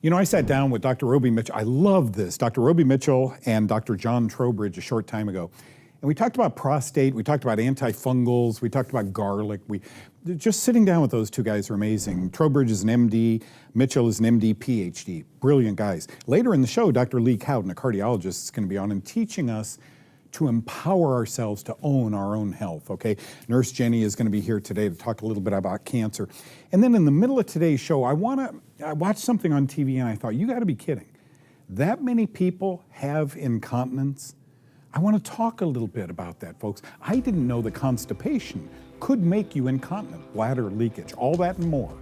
You know, I sat down with Dr. Roby Mitchell. I love this. Dr. Roby Mitchell and Dr. John Trowbridge a short time ago. And we talked about prostate, we talked about antifungals, we talked about garlic. Just sitting down with those two guys are amazing. Trowbridge is an MD, Mitchell is an MD, PhD. Brilliant guys. Later in the show, Dr. Lee Cowden, a cardiologist, is going to be on and teaching us to empower ourselves to own our own health, okay? Nurse Jenny is going to be here today to talk a little bit about cancer. And then in the middle of today's show, I watched something on TV and I thought, you got to be kidding. That many people have incontinence? I want to talk a little bit about that, folks. I didn't know that constipation could make you incontinent, bladder leakage, all that and more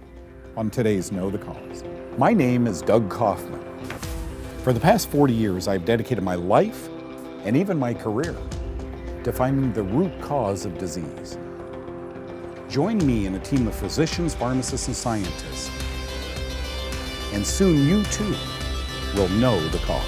on today's Know the Cause. My name is Doug Kaufman. For the past 40 years, I've dedicated my life and even my career to finding the root cause of disease. Join me in a team of physicians, pharmacists, and scientists, and soon you too will know the cause.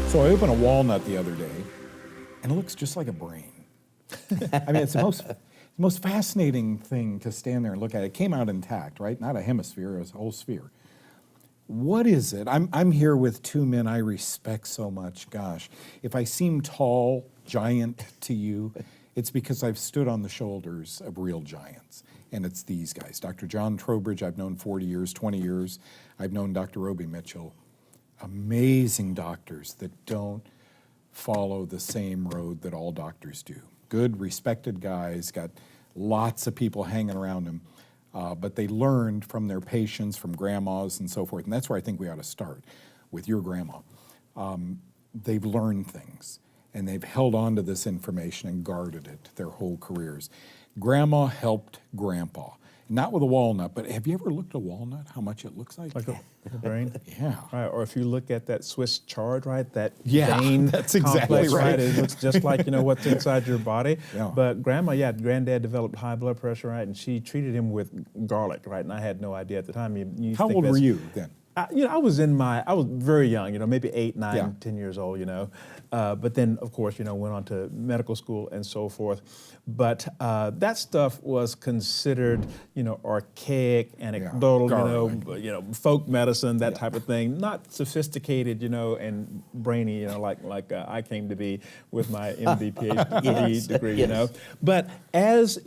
So I opened a walnut the other day, and it looks just like a brain. I mean, it's the most fascinating thing to stand there and look at. It came out intact, right? Not a hemisphere, it was a whole sphere. What is it? I'm here with two men I respect so much. Gosh, if I seem tall, giant to you, it's because I've stood on the shoulders of real giants. And it's these guys. Dr. John Trowbridge, I've known 40 years, 20 years. I've known Dr. Roby Mitchell. Amazing doctors that don't follow the same road that all doctors do. Good, respected guys, got lots of people hanging around them, but they learned from their patients, from grandmas and so forth, and that's where I think we ought to start, with your grandma. They've learned things, and they've held on to this information and guarded it their whole careers. Grandma helped grandpa. Not with a walnut, but have you ever looked at a walnut, how much it looks like? Like a brain? Yeah. Right, or if you look at that Swiss chard, right, that that's vein exactly complex, right. It looks just like, what's inside your body. Yeah. But granddad developed high blood pressure, right, and she treated him with garlic, right, and I had no idea at the time. How old were you then? I was very young, maybe 8, 9, 10 years old, but then, of course, went on to medical school and so forth. But that stuff was considered, archaic, anecdotal, folk medicine, that type of thing. Not sophisticated, and brainy, like I came to be with my MD, PhD degree, But as,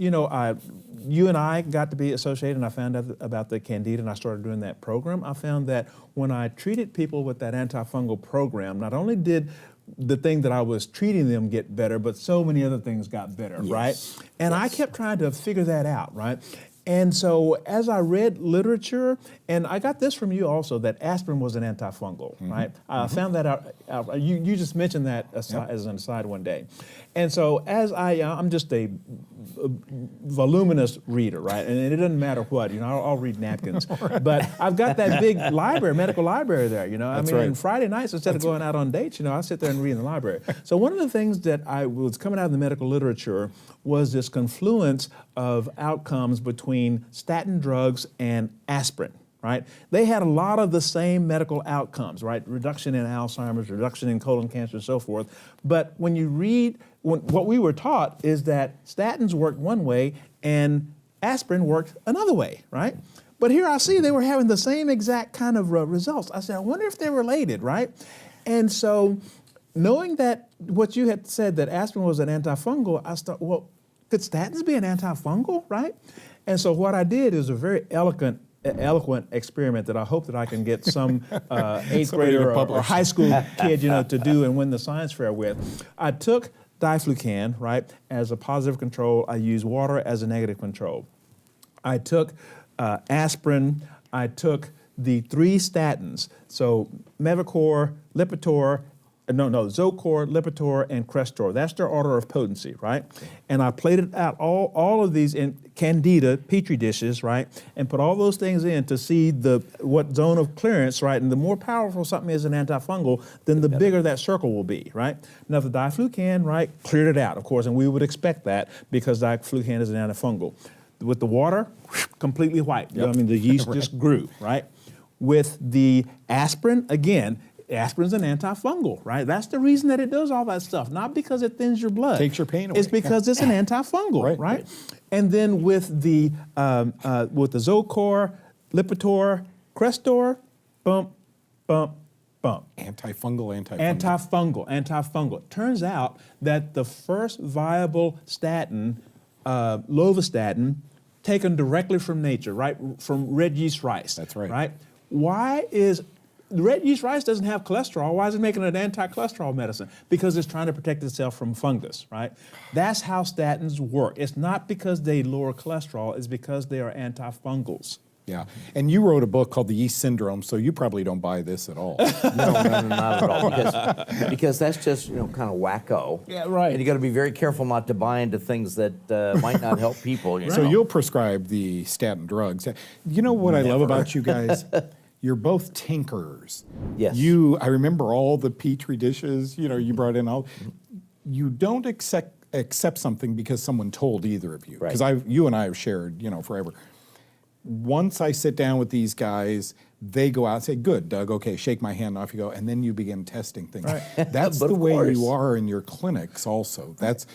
you and I got to be associated, and I found out about the Candida, and I started doing that program. I found that when I treated people with that antifungal program, not only did the thing that I was treating them get better, but so many other things got better, right? And I kept trying to figure that out, right? And so as I read literature, and I got this from you also, that aspirin was an antifungal, right? I found that out. You just mentioned that as an aside one day. And so as I'm just a voluminous reader, right? And it doesn't matter what, I'll read napkins. But I've got that big library, medical library there, And Friday nights, instead of going out on dates, I sit there and read in the library. So one of the things that I was coming out of the medical literature was this confluence of outcomes between statin drugs and aspirin, right? They had a lot of the same medical outcomes, right? Reduction in Alzheimer's, reduction in colon cancer, and so forth. But when you read, what we were taught is that statins worked one way and aspirin worked another way, right? But here I see they were having the same exact kind of results. I said, I wonder if they're related, right? And so knowing that what you had said, that aspirin was an antifungal, I thought, well, could statins be an antifungal, right? And so what I did is a very eloquent experiment that I hope that I can get some 8th grader or high school kid, to do and win the science fair with. I took diflucan, right, as a positive control. I used water as a negative control. I took aspirin. I took the 3 statins, so Mevacor, Lipitor, Zocor, Lipitor, and Crestor. That's their order of potency, right? And I plated out all of these in Candida Petri dishes, right? And put all those things in to see what zone of clearance, right? And the more powerful something is an antifungal, then the bigger that circle will be, right? Now the diflucan, right, cleared it out, of course, and we would expect that because diflucan is an antifungal. With the water, completely white. The yeast just grew, right? With the aspirin, again, aspirin's an antifungal, right? That's the reason that it does all that stuff, not because it thins your blood. Takes your pain away. It's because it's an antifungal, right? And then with the Zocor, Lipitor, Crestor, bump, bump, bump. Antifungal. Turns out that the first viable statin, lovastatin, taken directly from nature, right? From red yeast rice. That's right. Right? Why is red yeast rice doesn't have cholesterol? Why is it making an anti-cholesterol medicine? Because it's trying to protect itself from fungus, right? That's how statins work. It's not because they lower cholesterol, it's because they are antifungals. Yeah, and you wrote a book called The Yeast Syndrome, so you probably don't buy this at all. No, not at all. Because that's just kind of wacko. Yeah, right. And you got to be very careful not to buy into things that might not help people. You know? So you'll prescribe the statin drugs. You know what I love about you guys? You're both tinkerers. Yes. I remember all the Petri dishes, you brought in all. You don't accept something because someone told either of you. Right. Because you and I have shared, forever. Once I sit down with these guys, they go out and say, good, Doug, okay, shake my hand, off you go, and then you begin testing things. Right. That's the way you are in your clinics also. That's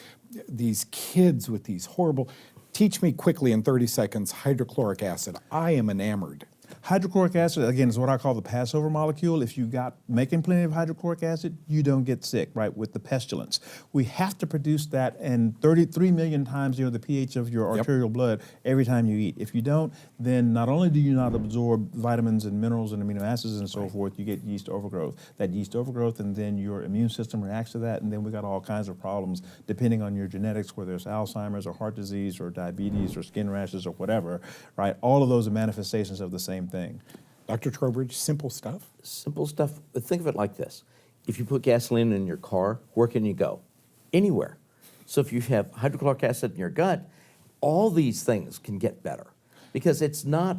these kids with these horrible, teach me quickly in 30 seconds, hydrochloric acid. I am enamored. Hydrochloric acid, again, is what I call the Passover molecule. If you got making plenty of hydrochloric acid, you don't get sick, right, with the pestilence. We have to produce that in 33 million times the pH of your arterial blood every time you eat. If you don't, then not only do you not absorb vitamins and minerals and amino acids and so forth, you get yeast overgrowth. That yeast overgrowth, and then your immune system reacts to that, and then we got all kinds of problems depending on your genetics, whether it's Alzheimer's or heart disease or diabetes or skin rashes or whatever, right? All of those are manifestations of the same thing. Dr. Trowbridge, simple stuff? Simple stuff. But think of it like this. If you put gasoline in your car, where can you go? Anywhere. So if you have hydrochloric acid in your gut, all these things can get better. Because it's not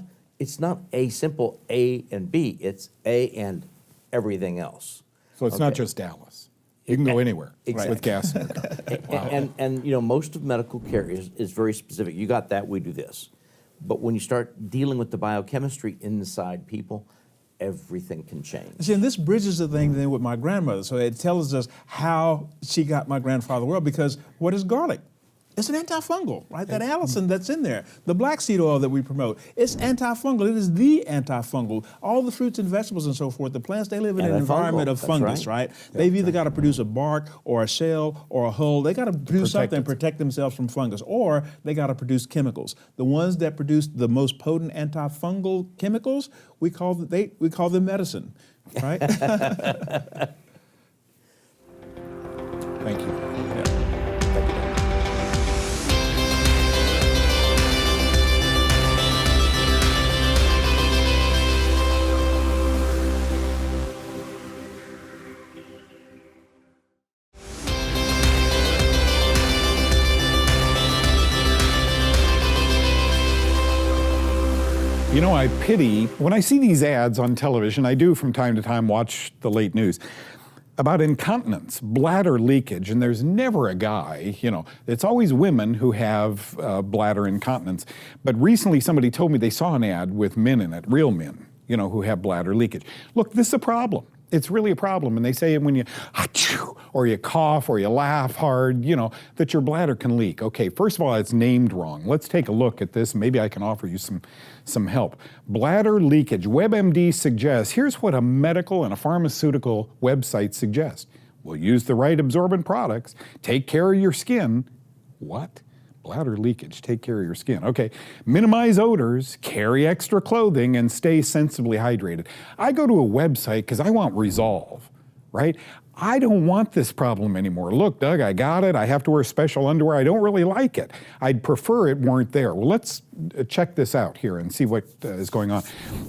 a simple A and B. It's A and everything else. So it's not just Dallas. You can go anywhere with gas in your car. Wow. And most of medical care is very specific. You got that, we do this. But when you start dealing with the biochemistry inside people, everything can change. See, and this bridges the thing then with my grandmother. So it tells us how she got my grandfather well, because what is garlic? It's an antifungal, right? That allicin that's in there. The black seed oil that we promote, it's antifungal. It is the antifungal. All the fruits and vegetables and so forth, the plants, they live in an environment of fungus, right? They've either got to produce a bark or a shell or a hull. They got to produce something and protect themselves from fungus, or they got to produce chemicals. The ones that produce the most potent antifungal chemicals, we call them medicine, right? Thank you. I pity, when I see these ads on television, I do from time to time watch the late news, about incontinence, bladder leakage, and there's never a guy, it's always women who have bladder incontinence. But recently somebody told me they saw an ad with men in it, real men, who have bladder leakage. Look, this is a problem. It's really a problem. And they say when you achoo, or you cough or you laugh hard, that your bladder can leak. Okay, first of all, it's named wrong. Let's take a look at this. Maybe I can offer you some help. Bladder leakage. WebMD suggests, here's what a medical and a pharmaceutical website suggest. Well, use the right absorbent products. Take care of your skin. What? Bladder leakage, take care of your skin. Okay, minimize odors, carry extra clothing, and stay sensibly hydrated. I go to a website because I want resolve, right? I don't want this problem anymore. Look, Doug, I got it. I have to wear special underwear. I don't really like it. I'd prefer it weren't there. Well, let's check this out here and see what is going on.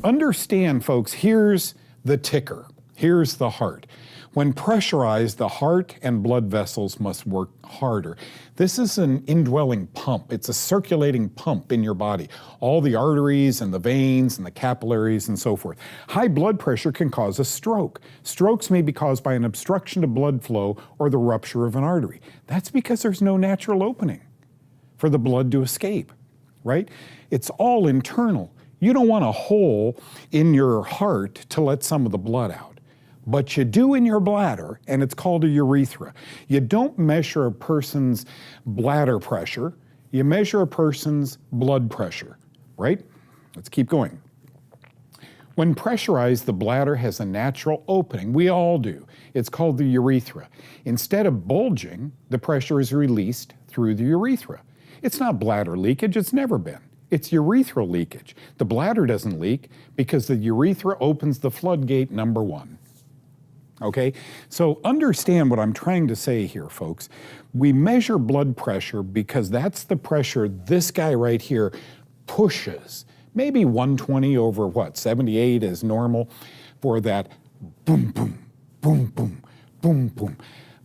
Understand, folks, here's the ticker. Here's the heart. When pressurized, the heart and blood vessels must work harder. This is an indwelling pump. It's a circulating pump in your body. All the arteries and the veins and the capillaries and so forth. High blood pressure can cause a stroke. Strokes may be caused by an obstruction to blood flow or the rupture of an artery. That's because there's no natural opening for the blood to escape, right? It's all internal. You don't want a hole in your heart to let some of the blood out. But you do in your bladder, and it's called a urethra. You don't measure a person's bladder pressure, you measure a person's blood pressure, right? Let's keep going. When pressurized, the bladder has a natural opening. We all do. It's called the urethra. Instead of bulging, the pressure is released through the urethra. It's not bladder leakage, it's never been. It's urethral leakage. The bladder doesn't leak because the urethra opens the floodgate number one. Okay, so understand what I'm trying to say here, folks. We measure blood pressure because that's the pressure this guy right here pushes. Maybe 120 over what, 78 is normal for that boom, boom, boom, boom, boom, boom.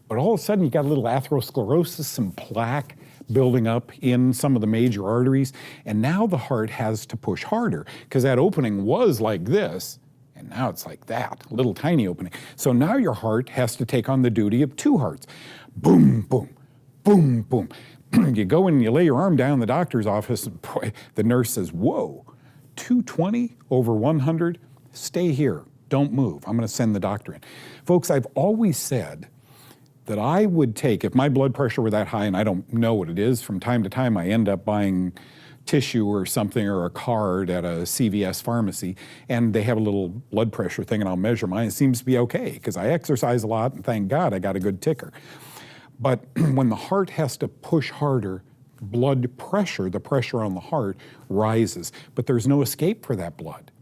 But all of a sudden you got a little atherosclerosis, some plaque building up in some of the major arteries, and now the heart has to push harder because that opening was like this, and now it's like that, a little tiny opening. So now your heart has to take on the duty of two hearts. Boom, boom, boom, boom. You go and you lay your arm down in the doctor's office, and boy, the nurse says, whoa, 220 over 100? Stay here, don't move. I'm gonna send the doctor in. Folks, I've always said that I would take, if my blood pressure were that high, and I don't know what it is, from time to time I end up buying tissue or something or a card at a CVS pharmacy, and they have a little blood pressure thing, and I'll measure mine. It seems to be okay because I exercise a lot, and thank God I got a good ticker. But when the heart has to push harder, blood pressure, the pressure on the heart, rises. But there's no escape for that blood.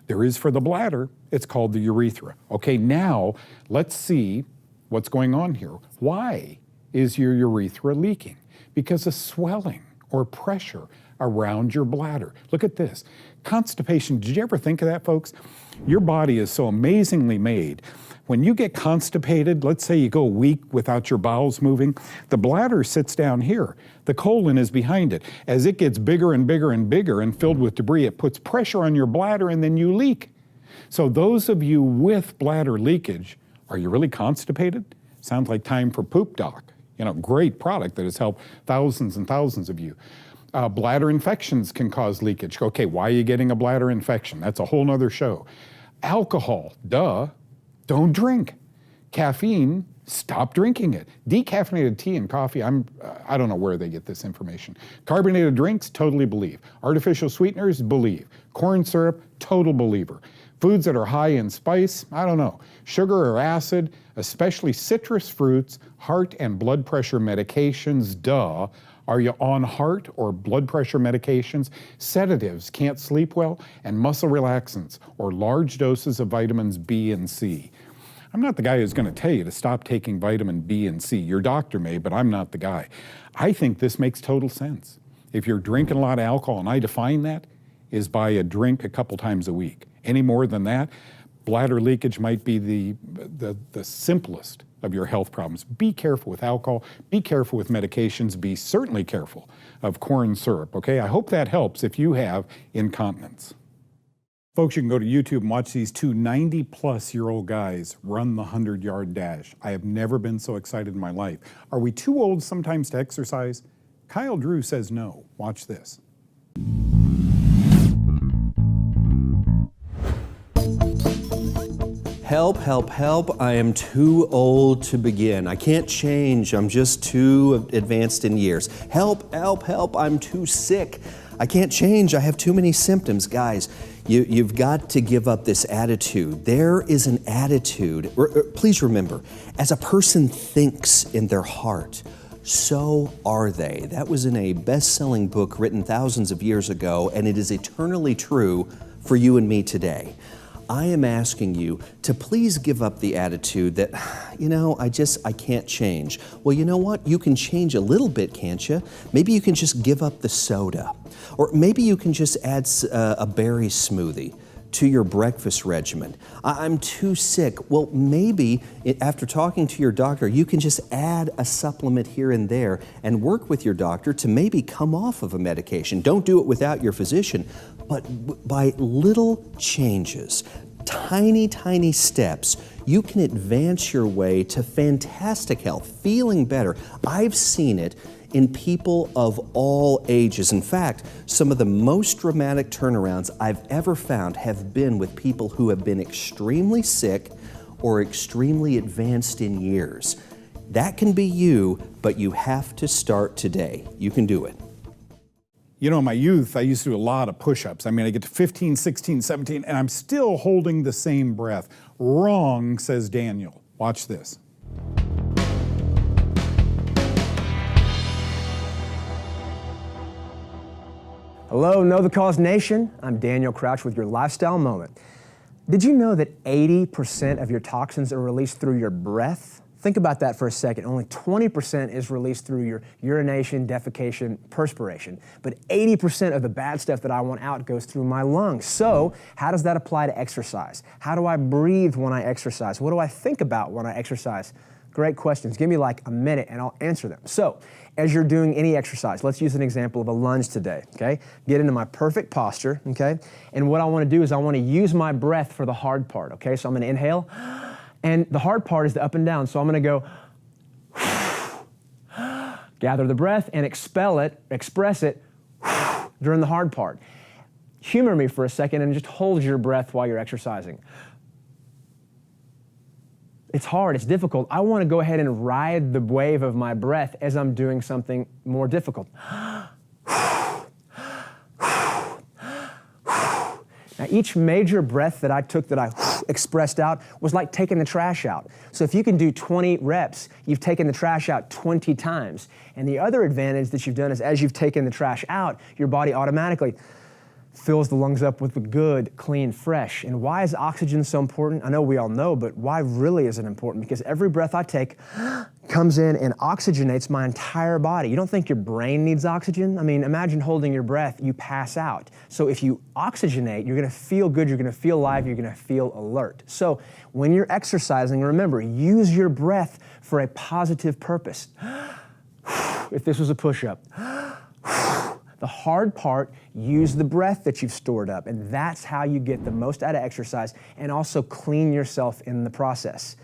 There is for the bladder. It's called the urethra. Okay, now let's see what's going on here. Why is your urethra leaking? Because of swelling or pressure around your bladder. Look at this. Constipation, did you ever think of that, folks? Your body is so amazingly made. When you get constipated, let's say you go a week without your bowels moving, the bladder sits down here. The colon is behind it. As it gets bigger and bigger and bigger and filled with debris, it puts pressure on your bladder and then you leak. So those of you with bladder leakage, are you really constipated? Sounds like time for Poop Doc. You know, great product that has helped thousands and thousands of you. Bladder infections can cause leakage. Okay, why are you getting a bladder infection? That's a whole nother show. Alcohol, duh, don't drink. Caffeine, stop drinking it. Decaffeinated tea and coffee, I don't know where they get this information. Carbonated drinks, totally believe. Artificial sweeteners, believe. Corn syrup, total believer. Foods that are high in spice, I don't know. Sugar or acid, especially citrus fruits, heart and blood pressure medications, duh. Are you on heart or blood pressure medications? Sedatives, can't sleep well, and muscle relaxants, or large doses of vitamins B and C. I'm not the guy who's gonna tell you to stop taking vitamin B and C. Your doctor may, but I'm not the guy. I think this makes total sense. If you're drinking a lot of alcohol, and I define that, is by a drink a couple times a week. Any more than that, bladder leakage might be the simplest of your health problems. Be careful with alcohol, be careful with medications, be certainly careful of corn syrup, okay? I hope that helps if you have incontinence. Folks, you can go to YouTube and watch these two 90-plus-year-old guys run the 100-yard dash. I have never been so excited in my life. Are we too old sometimes to exercise? Kyle Drew says no. Watch this. Help, help, help, I am too old to begin. I can't change, I'm just too advanced in years. Help, help, help, I'm too sick. I can't change, I have too many symptoms. Guys, you've got to give up this attitude. There is an attitude, please remember, as a person thinks in their heart, so are they. That was in a best-selling book written thousands of years ago, and it is eternally true for you and me today. I am asking you to please give up the attitude that, you know, I can't change. Well, you know what? You can change a little bit, can't you? Maybe you can just give up the soda. Or maybe you can just add a berry smoothie to your breakfast regimen. I'm too sick. Well, maybe after talking to your doctor, you can just add a supplement here and there and work with your doctor to maybe come off of a medication. Don't do it without your physician, but by little changes, tiny, tiny steps, you can advance your way to fantastic health, feeling better. I've seen it in people of all ages. In fact, some of the most dramatic turnarounds I've ever found have been with people who have been extremely sick or extremely advanced in years. That can be you, but you have to start today. You can do it. You know, in my youth, I used to do a lot of push-ups. I mean, I get to 15, 16, 17, and I'm still holding the same breath. Wrong, says Daniel. Watch this. Hello, Know the Cause Nation. I'm Daniel Crouch with your Lifestyle Moment. Did you know that 80% of your toxins are released through your breath? Think about that for a second. Only 20% is released through your urination, defecation, perspiration. But 80% of the bad stuff that I want out goes through my lungs. So how does that apply to exercise? How do I breathe when I exercise? What do I think about when I exercise? Great questions. Give me like a minute and I'll answer them. So, as you're doing any exercise, let's use an example of a lunge today, okay? Get into my perfect posture, okay? And what I want to do is I want to use my breath for the hard part, okay? So I'm going to inhale, and the hard part is the up and down. So I'm going to go, gather the breath and express it during the hard part. Humor me for a second and just hold your breath while you're exercising. It's hard, it's difficult. I want to go ahead and ride the wave of my breath as I'm doing something more difficult. Now, each major breath that I took that I expressed out was like taking the trash out. So if you can do 20 reps, you've taken the trash out 20 times. And the other advantage that you've done is as you've taken the trash out, your body automatically fills the lungs up with the good, clean, fresh. And why is oxygen so important? I know we all know, but why really is it important? Because every breath I take comes in and oxygenates my entire body. You don't think your brain needs oxygen? I mean, imagine holding your breath, you pass out. So if you oxygenate, you're gonna feel good, you're gonna feel alive, you're gonna feel alert. So when you're exercising, remember, use your breath for a positive purpose. If this was a push-up, the hard part, use the breath that you've stored up, and that's how you get the most out of exercise and also clean yourself in the process.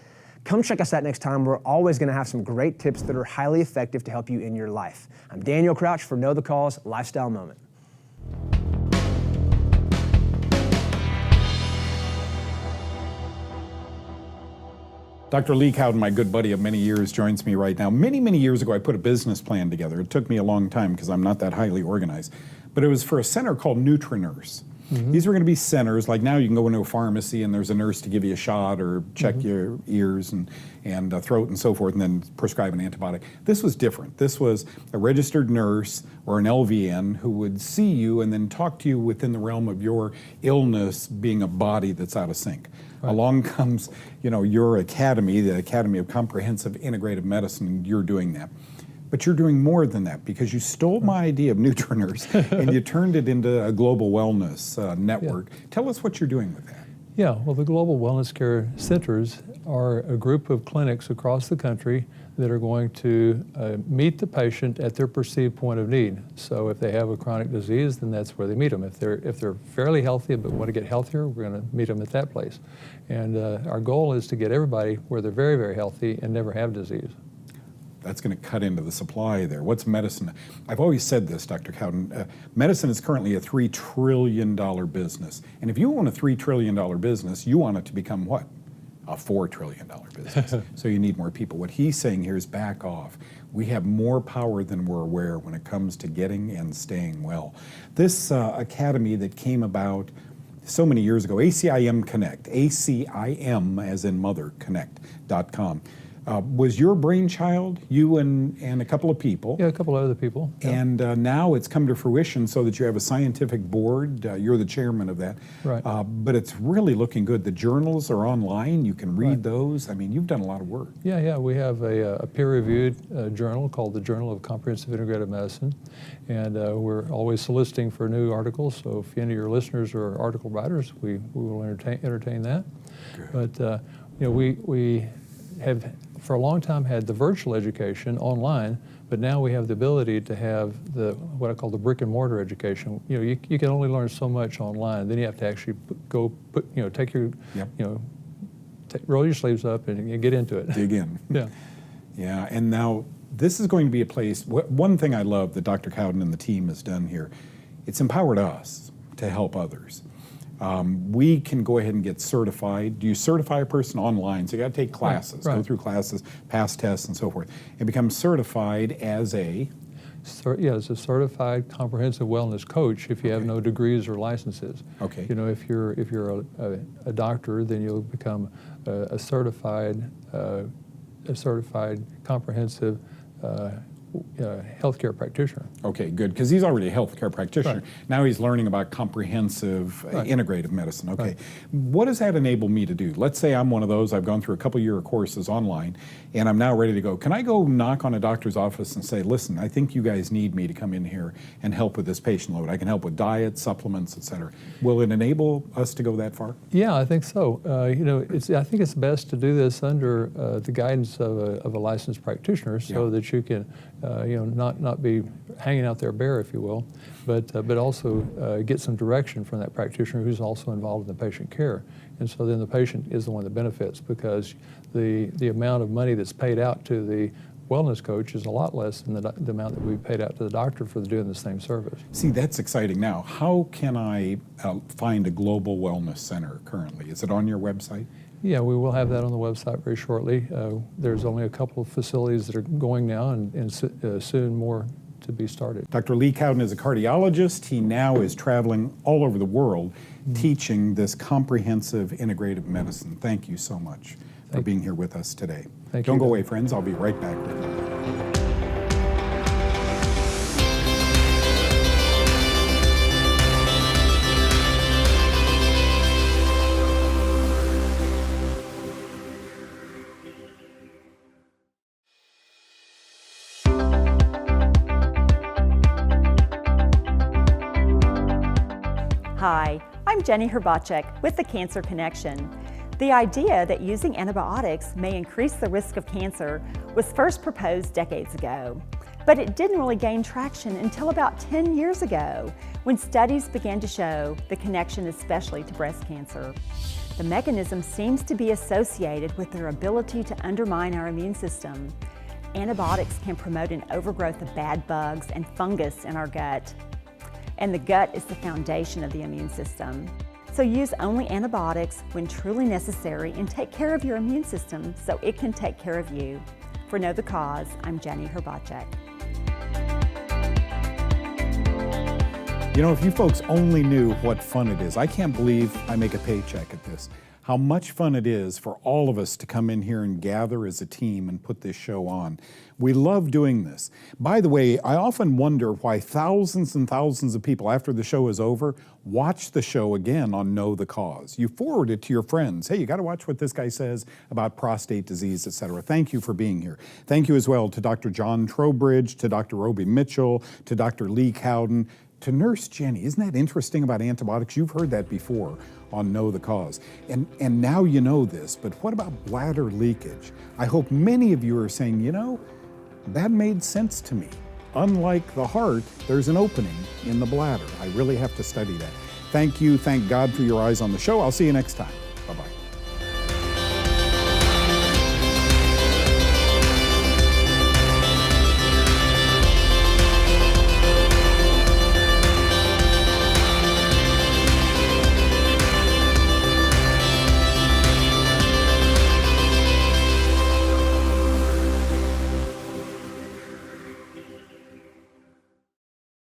Come check us out next time. We're always going to have some great tips that are highly effective to help you in your life. I'm Daniel Crouch for Know the Cause Lifestyle Moment. Dr. Lee Cowden, my good buddy of many years, joins me right now. Many, many years ago, I put a business plan together. It took me a long time because I'm not that highly organized. But it was for a center called Nutri-Nurse. Mm-hmm. These were going to be centers, like now you can go into a pharmacy and there's a nurse to give you a shot or check your ears and throat and so forth and then prescribe an antibiotic. This was different. This was a registered nurse or an LVN who would see you and then talk to you within the realm of your illness being a body that's out of sync. Right. Along comes, your academy, the Academy of Comprehensive Integrative Medicine, and you're doing that. But you're doing more than that because you stole my idea of Nutri-Nurse and you turned it into a global wellness network. Yeah. Tell us what you're doing with that. Yeah, well, the Global Wellness Care Centers are a group of clinics across the country that are going to meet the patient at their perceived point of need. So if they have a chronic disease, then that's where they meet them. If they're fairly healthy but want to get healthier, we're going to meet them at that place. And our goal is to get everybody where they're very, very healthy and never have disease. That's going to cut into the supply there. What's medicine? I've always said this, Dr. Cowden. Medicine is currently a $3 trillion business. And if you own a $3 trillion business, you want it to become what? A $4 trillion business. So you need more people. What he's saying here is back off. We have more power than we're aware when it comes to getting and staying well. This academy that came about so many years ago, ACIM Connect, ACIM as in mother, connect.com. Was your brainchild, you and a couple of people? Yeah, a couple of other people. Yeah. And now it's come to fruition so that you have a scientific board. You're the chairman of that. Right. But it's really looking good. The journals are online. You can read those. I mean, you've done a lot of work. Yeah. We have a peer-reviewed journal called the Journal of Comprehensive Integrative Medicine. And we're always soliciting for new articles. So if any of your listeners are article writers, we will entertain that. Good. But we have for a long time had the virtual education online, but now we have the ability to have what I call the brick and mortar education. You can only learn so much online. Then you have to actually take your, roll your sleeves up and get into it. Dig in. Yeah. Yeah, and now this is going to be a place, one thing I love that Dr. Cowden and the team has done here, it's empowered us to help others. We can go ahead and get certified. Do you certify a person online? So you got to take classes, Right. go through classes, pass tests and so forth, and become certified as a... As a certified comprehensive wellness coach if you have no degrees or licenses. Okay. You know, if you're a doctor, then you'll become a certified comprehensive healthcare practitioner. Okay, good, because he's already a healthcare practitioner. Right. Now he's learning about comprehensive integrative medicine. Okay, Right. What does that enable me to do? Let's say I'm one of those, I've gone through a couple year courses online, and I'm now ready to go. Can I go knock on a doctor's office and say, listen, I think you guys need me to come in here and help with this patient load. I can help with diet, supplements, et cetera. Will it enable us to go that far? Yeah, I think so. You know, I think it's best to do this under the guidance of a licensed practitioner, so that you can, you know, not be hanging out there bare, if you will, but also get some direction from that practitioner who's also involved in the patient care. And so then the patient is the one that benefits, because the amount of money that's paid out to the wellness coach is a lot less than the amount that we paid out to the doctor for doing the same service. See, that's exciting. Now, how can I find a global wellness center currently? Is it on your website? Yeah, we will have that on the website very shortly. There's only a couple of facilities that are going now, and soon more to be started. Dr. Lee Cowden is a cardiologist. He now is traveling all over the world teaching this comprehensive integrative medicine. Thank you so much for being here with us today. Thank Don't you. go away, friends. I'll be right back with you. Hi, I'm Jenny Herbacek with the Cancer Connection. The idea that using antibiotics may increase the risk of cancer was first proposed decades ago, but it didn't really gain traction until about 10 years ago, when studies began to show the connection especially to breast cancer. The mechanism seems to be associated with their ability to undermine our immune system. Antibiotics can promote an overgrowth of bad bugs and fungus in our gut, and the gut is the foundation of the immune system. So use only antibiotics when truly necessary and take care of your immune system so it can take care of you. For Know the Cause, I'm Jenny Herbacek. You know, if you folks only knew what fun it is, I can't believe I make a paycheck at this. How much fun it is for all of us to come in here and gather as a team and put this show on. We love doing this. By the way, I often wonder why thousands and thousands of people after the show is over watch the show again on Know the Cause. You forward it to your friends. Hey, you got to watch what this guy says about prostate disease, etc. Thank you for being here. Thank you as well to Dr. John Trowbridge, to Dr. Roby Mitchell, to Dr. Lee Cowden, to Nurse Jenny. Isn't that interesting about antibiotics? You've heard that before on Know the Cause. And now you know this, but what about bladder leakage? I hope many of you are saying, you know, that made sense to me. Unlike the heart, there's an opening in the bladder. I really have to study that. Thank you. Thank God for your eyes on the show. I'll see you next time. Bye-bye.